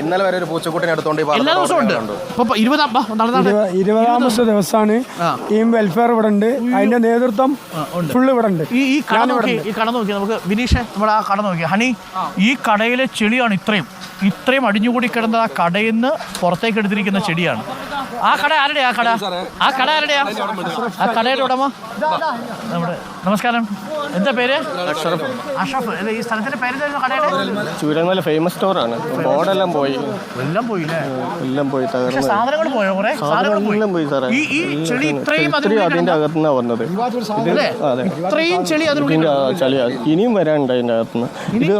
ഇന്നലെ വരെ ഒരു പൂച്ചക്കുട്ടിനെ എടുത്തോണ്ട് എല്ലാ ദിവസവും ഉണ്ട്. 20ാമത്തെ ദിവസമാണ് ടീം വെൽഫെയർ ഇവിടെ ഉണ്ട്. അതിന്റെ നേതൃത്വം ഫുള്ള് ഇവിടെ ഉണ്ട്. ഈ കട നോക്കി നമുക്ക് വിനീഷ് നമ്മുടെ ആ കട നോക്കി ഹണി, ഈ കടയിലെ ചെളിയാണ് ഇത്രയും അടിഞ്ഞുകൂടി കിടന്ന ആ കടയിൽ നിന്ന് പുറത്തേക്ക് എടുത്തിരിക്കുന്ന ചെടിയാണ്. ആ കട ആരുടെയാ? ആ കട ആരുടെയാ? ആ കടയുടെ ഉടമ നമ്മുടെ നമസ്കാരം, എന്താ പേര്? അഷ്റഫ്. ഈ സ്ഥലത്തിന്റെ പേര് ചൂരന്മല ഫേമസ് സ്റ്റോറാണ്. ബോർഡെല്ലാം പോയി, എല്ലാം പോയില്ലേ? എല്ലാം പോയി, തകർന്നു. സാധനങ്ങൾ പോയോ? സാധനങ്ങളെല്ലാം പോയി സാറേ. അതിന്റെ അകത്തുനിന്നാണ് വന്നത്. ഇത്രയും ചെളി ചളിയാ ഇനിയും വരാനുണ്ട് അതിന്റെ അകത്തുനിന്ന്. ഇത്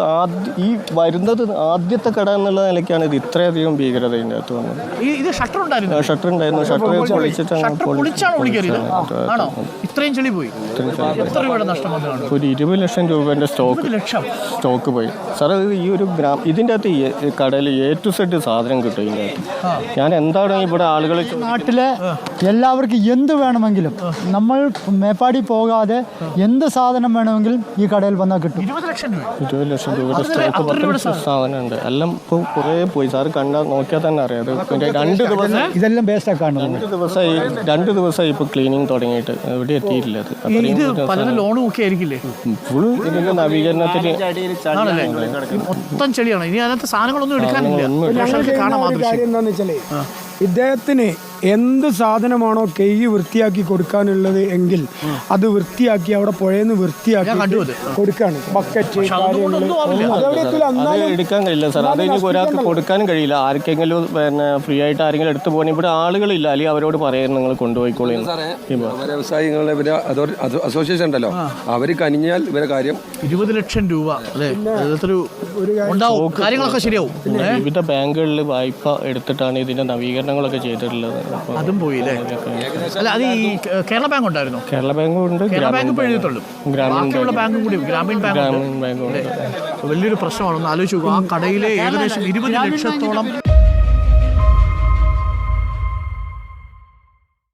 ഈ വരുന്നത് ആദ്യത്തെ കട എന്നുള്ള നിലയ്ക്കാണ് ഇത് ഇത്രയധികം ഭീകരത ഇതിന്റെ അകത്ത് വന്നത്. ഷട്ടർ ഉണ്ടായിരുന്നു. ഷട്ടർ ഇത്രയും ചെളി പോയി. ഒരു 20 ലക്ഷം രൂപേന്റെ സ്റ്റോക്ക് പോയി സാറേ. ഈ ഒരു ഇതിൻ്റെ അകത്ത് കടയിൽ A to Z സാധനം കിട്ടും. ഇതിൻ്റെ അകത്ത് ഞാൻ എന്താണ് ഇവിടെ ആളുകൾ നാട്ടിലെ എല്ലാവർക്കും എന്ത് വേണമെങ്കിലും നമ്മൾ മേപ്പാടി പോകാതെ എന്ത് സാധനം വേണമെങ്കിലും ഈ കടയിൽ വന്നാൽ കിട്ടും. 20 ലക്ഷം രൂപയുടെ സ്റ്റോക്ക് സാധനമുണ്ട്. എല്ലാം ഇപ്പോൾ കുറേ പോയി സാറ് കണ്ടാൽ നോക്കിയാൽ തന്നെ അറിയാം. പിന്നെ 2 ദിവസം ഇതെല്ലാം വേസ്റ്റാക്കാണ്. 2 ദിവസമായി ഇപ്പോൾ ക്ലീനിങ് തുടങ്ങിയിട്ട് എവിടെ എത്തിയിട്ടില്ല. ഫുൾ ഇതിന്റെ നവീകരണത്തിന് മൊത്തം ചെളിയാണ്. ഇനി അതിനകത്ത് സാധനങ്ങളൊന്നും എടുക്കാനില്ല. എന്താന്ന് വെച്ചാല് ഇദ്ദേഹത്തിന് എന്ത് സാധനമാണോ കൈ വൃത്തിയാക്കി കൊടുക്കാനുള്ളത് എങ്കിൽ അത് വൃത്തിയാക്കി അവിടെ പുഴയെന്ന് വൃത്തിയാക്കി കൊടുക്കാണ്. ബക്കറ്റ് എടുക്കാൻ കഴിയില്ല സാർ. അത് ഇനി ഒരാൾക്ക് കൊടുക്കാനും കഴിയില്ല. ആർക്കെങ്കിലും പിന്നെ ഫ്രീ ആയിട്ട് ആരെങ്കിലും എടുത്തു പോകണം. ഇവിടെ ആളുകളില്ല, അല്ലെങ്കിൽ അവരോട് പറയാൻ നിങ്ങൾ കൊണ്ടുപോയിക്കോളൂ. വ്യവസായികളുടെ അസോസിയേഷൻ ഉണ്ടല്ലോ, അവര് കനിഞ്ഞാൽ ഇവരെ കാര്യം 20 ലക്ഷം രൂപ കാര്യങ്ങളൊക്കെ ശരിയാവും. വിവിധ ബാങ്കുകളിൽ വായ്പ എടുത്തിട്ടാണ് ഇതിന്റെ നവീകരണങ്ങളൊക്കെ ചെയ്തിട്ടുള്ളത്. അതും പോയില്ലേ? അല്ല, അത് ഈ കേരള ബാങ്ക് ഉണ്ടായിരുന്നു. കേരള ബാങ്ക് ഉണ്ട്, കേരള ബാങ്ക് എഴുതിയിട്ടുള്ളൂ. ബാക്കിയുള്ള ബാങ്കും കൂടി ഗ്രാമീൺ ബാങ്ക് ഉണ്ട്. വലിയൊരു പ്രശ്നമാണ്. ഒന്ന് ആലോചിച്ച് നോക്കുക. ആ കടയിലെ ഏകദേശം 20 ലക്ഷത്തോളം